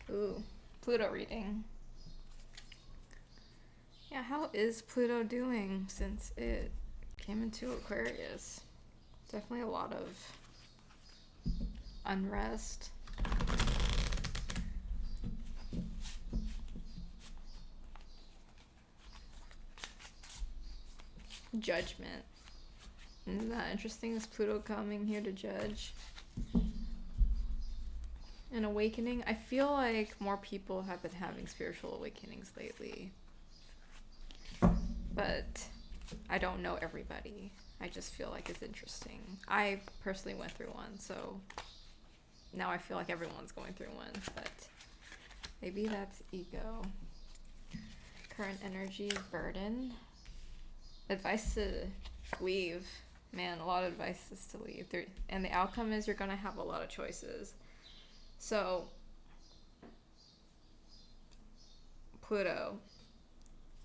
Ooh, Pluto reading. Yeah, how is Pluto doing since it came into Aquarius? Definitely a lot of unrest. Judgment. Isn't that interesting? Is Pluto coming here to judge? An awakening? I feel like more people have been having spiritual awakenings lately. But I don't know everybody. I just feel like it's interesting. I personally went through one, so now I feel like everyone's going through one, but maybe that's ego. Current energy, burden. Advice to leave. Man, a lot of advice is to leave. And the outcome is you're going to have a lot of choices. So, Pluto.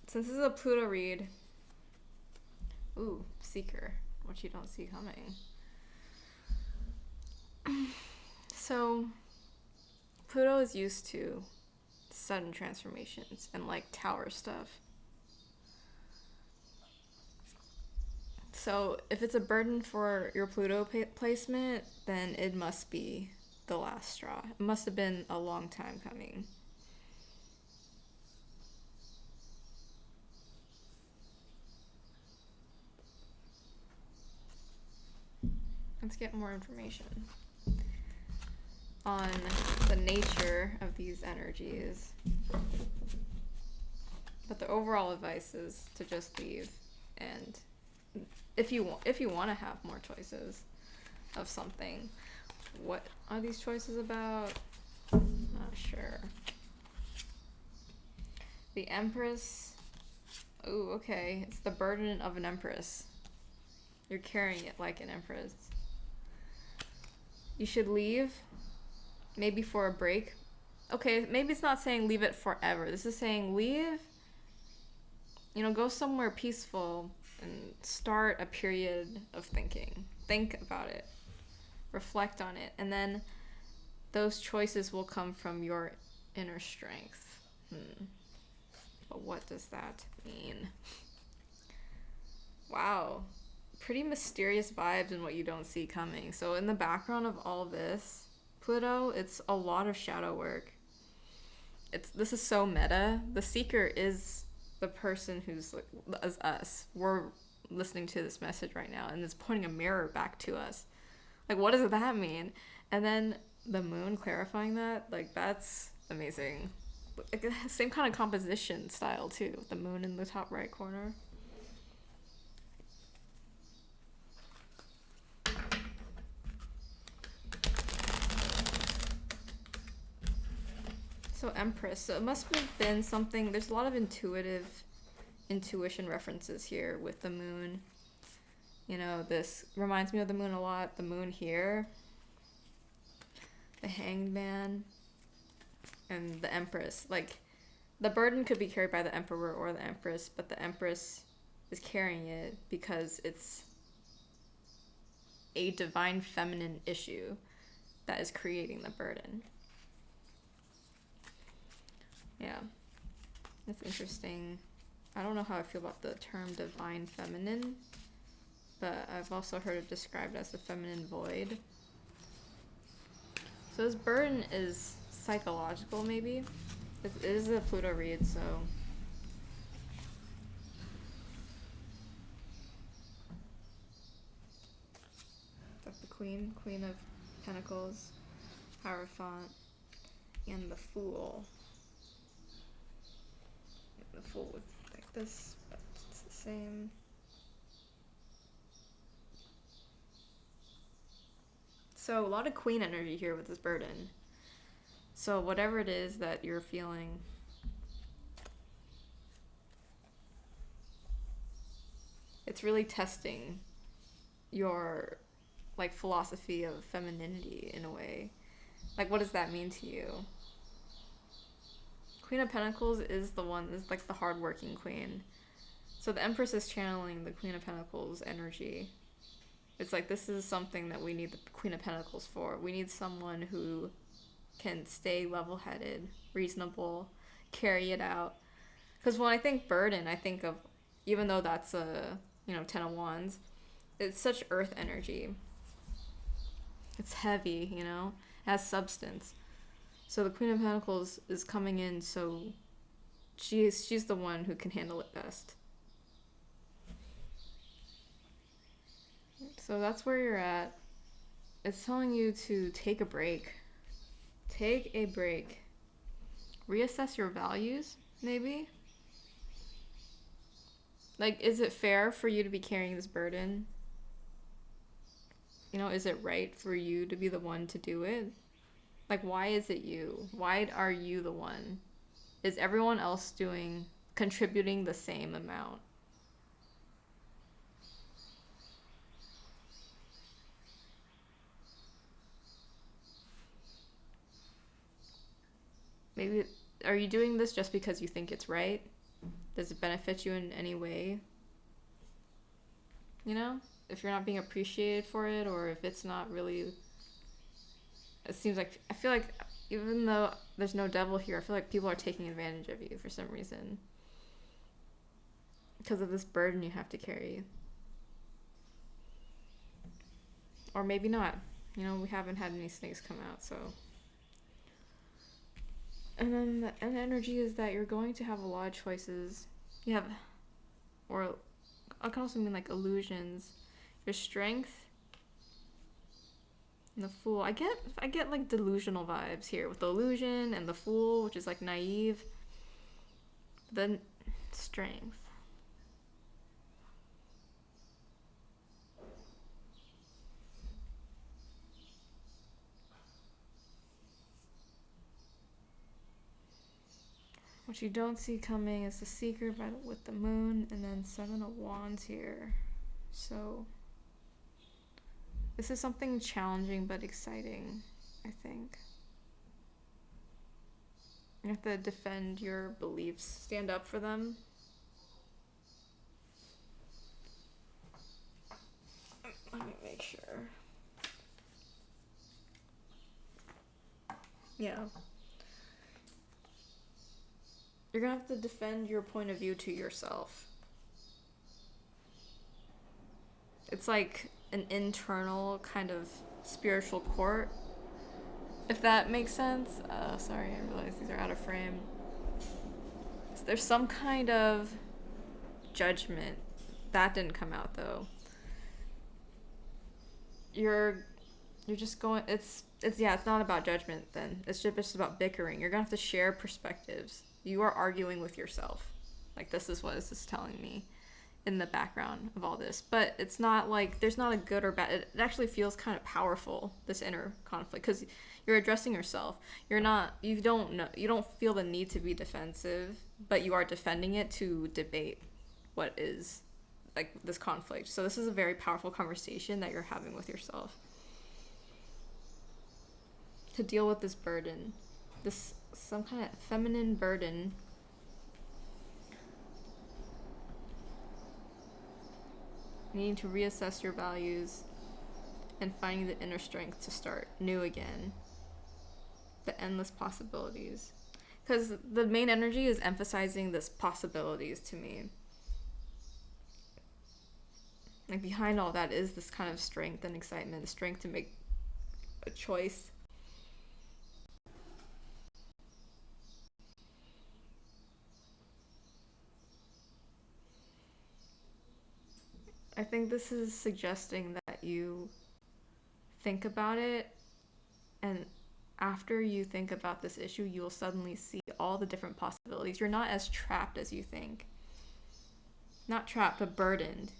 Since this is a Pluto read, ooh, Seeker, what you don't see coming. So, Pluto is used to sudden transformations and like tower stuff. So, if it's a burden for your Pluto placement, then it must be the last straw. It must have been a long time coming. Let's get more information on the nature of these energies. But the overall advice is to just leave, and if you want to have more choices of something. What are these choices about? Not sure. The Empress. Ooh, okay. It's the burden of an Empress. You're carrying it like an Empress. You should leave. Maybe for a break. Okay, maybe it's not saying leave it forever. This is saying leave. Go somewhere peaceful and start a period of thinking. Think about it. Reflect on it. And then those choices will come from your inner strength. But what does that mean? Wow. Pretty mysterious vibes and what you don't see coming. So in the background of all this, Pluto, it's a lot of shadow work. This is so meta. The Seeker is the person who's like as us. We're listening to this message right now, and it's pointing a mirror back to us. Like, what does that mean? And then the moon clarifying that, like, that's amazing. Like, same kind of composition style too, with the moon in the top right corner. So Empress. So it must have been something. There's a lot of intuition references here with the moon. This reminds me of the moon a lot. The moon here, the Hanged Man, and the Empress. Like, the burden could be carried by the Emperor or the Empress, but the Empress is carrying it because it's a divine feminine issue that is creating the burden. Yeah, that's interesting. I don't know how I feel about the term divine feminine, but I've also heard it described as the feminine void. So this burden is psychological, maybe. It is a Pluto read, so. That's the Queen of Pentacles, Hierophant, and the Fool. The Fool would like this, but it's the same. So a lot of Queen energy here with this burden. So whatever it is that you're feeling, it's really testing your like philosophy of femininity in a way. Like, what does that mean to you? Queen of Pentacles is like the hardworking queen. So the Empress is channeling the Queen of Pentacles energy. It's like, this is something that we need the Queen of Pentacles for. We need someone who can stay level-headed, reasonable, carry it out. Because when I think burden, I think of, even though that's a, 10 of wands, it's such earth energy. It's heavy, it has substance. So the Queen of Pentacles is coming in, so she's the one who can handle it best. So that's where you're at. It's telling you to take a break. Take a break. Reassess your values, maybe? Like, is it fair for you to be carrying this burden? Is it right for you to be the one to do it? Like, why is it you? Why are you the one? Is everyone else contributing the same amount? Maybe, are you doing this just because you think it's right? Does it benefit you in any way? If you're not being appreciated for it, or if it's not really, it seems like, I feel like even though there's no devil here, I feel like people are taking advantage of you for some reason because of this burden you have to carry. Or maybe not. We haven't had any snakes come out, so. And then the energy is that you're going to have a lot of choices. You have, or I can also mean like illusions. Your strength and the Fool. I get like delusional vibes here with the illusion and the Fool, which is like naive. Then strength. What you don't see coming is the Seeker with the Moon, and then 7 of Wands here. So this is something challenging but exciting, I think. You have to defend your beliefs, stand up for them. Let me make sure. Yeah. You're gonna have to defend your point of view to yourself. It's like an internal kind of spiritual court, if that makes sense. Sorry, I realize these are out of frame. So there's some kind of judgment. That didn't come out though. You're just going, it's not about judgment then. It's just about bickering. You're gonna have to share perspectives. You are arguing with yourself. Like, this is what this is telling me in the background of all this. But it's not like there's not a good or bad. It actually feels kind of powerful, this inner conflict, because you're addressing yourself. You don't feel the need to be defensive, but you are defending it to debate what is like this conflict. So this is a very powerful conversation that you're having with yourself to deal with this burden, this some kind of feminine burden. Needing to reassess your values and finding the inner strength to start new again. The endless possibilities. Because the main energy is emphasizing this possibilities to me. Like, behind all that is this kind of strength and excitement, strength to make a choice. I think this is suggesting that you think about it, and after you think about this issue, you'll suddenly see all the different possibilities. You're not as trapped as you think. Not trapped, but burdened.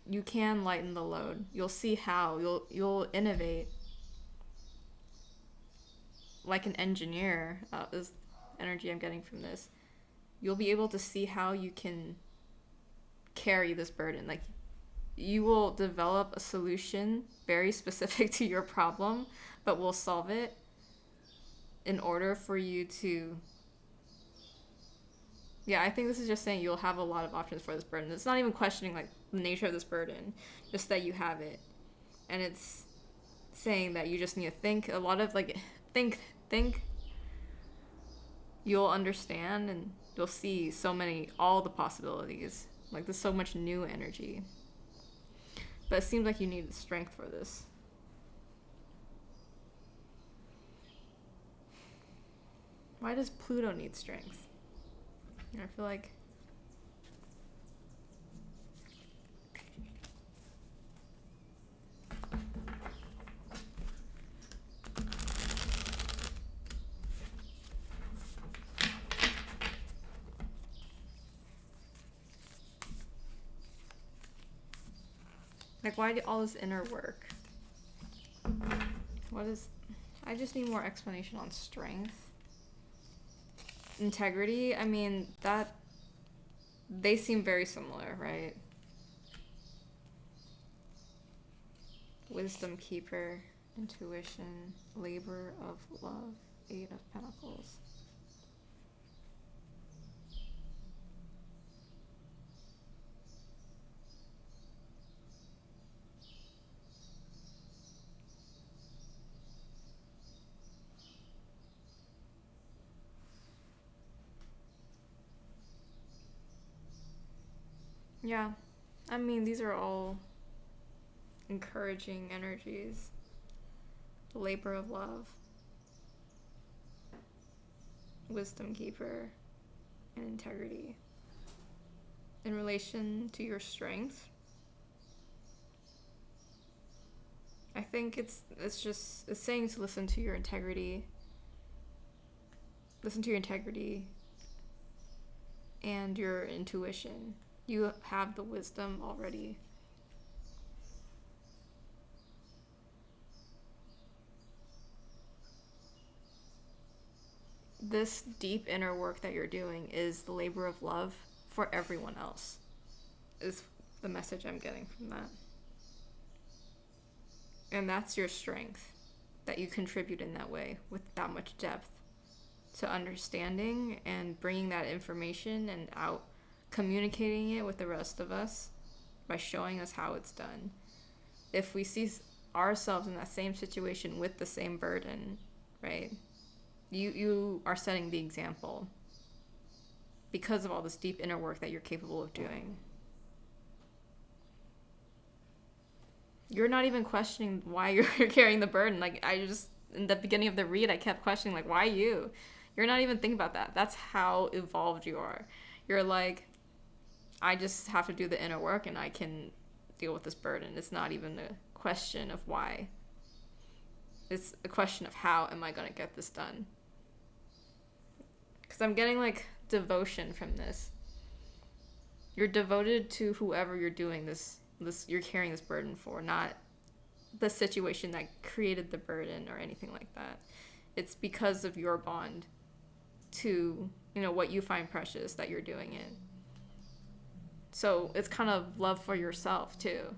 You can lighten the load. You'll see how. You'll innovate. Like an engineer, is energy I'm getting from this. You'll be able to see how you can carry this burden. Like, you will develop a solution very specific to your problem, but will solve it in order for you to... Yeah, I think this is just saying you'll have a lot of options for this burden. It's not even questioning like the nature of this burden, just that you have it. And it's saying that you just need to think think you'll understand and you'll see all the possibilities. Like, there's so much new energy. But it seems like you need strength for this. Why does Pluto need strength? I feel like... Like, why do all this inner work? What is... I just need more explanation on strength. Integrity, I mean, that... They seem very similar, right? Wisdom Keeper, Intuition, Labor of Love, Eight of Pentacles. Yeah, I mean, these are all encouraging energies. The Labor of Love, Wisdom Keeper, and Integrity. In relation to your strength, I think it's saying to listen to your integrity. Listen to your integrity and your intuition. You have the wisdom already. This deep inner work that you're doing is the labor of love for everyone else, is the message I'm getting from that. And that's your strength, that you contribute in that way with that much depth to understanding and bringing that information and out, communicating it with the rest of us by showing us how it's done. If we see ourselves in that same situation with the same burden, right? You are setting the example because of all this deep inner work that you're capable of doing. You're not even questioning why you're carrying the burden. Like, in the beginning of the read, I kept questioning, like, why you? You're not even thinking about that. That's how evolved you are. You're like, I just have to do the inner work and I can deal with this burden. It's not even a question of why. It's a question of how am I going to get this done? Because I'm getting, like, devotion from this. You're devoted to whoever you're doing this you're carrying this burden for, not the situation that created the burden or anything like that. It's because of your bond to, what you find precious that you're doing it. So it's kind of love for yourself too.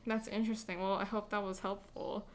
That's interesting. Well, I hope that was helpful.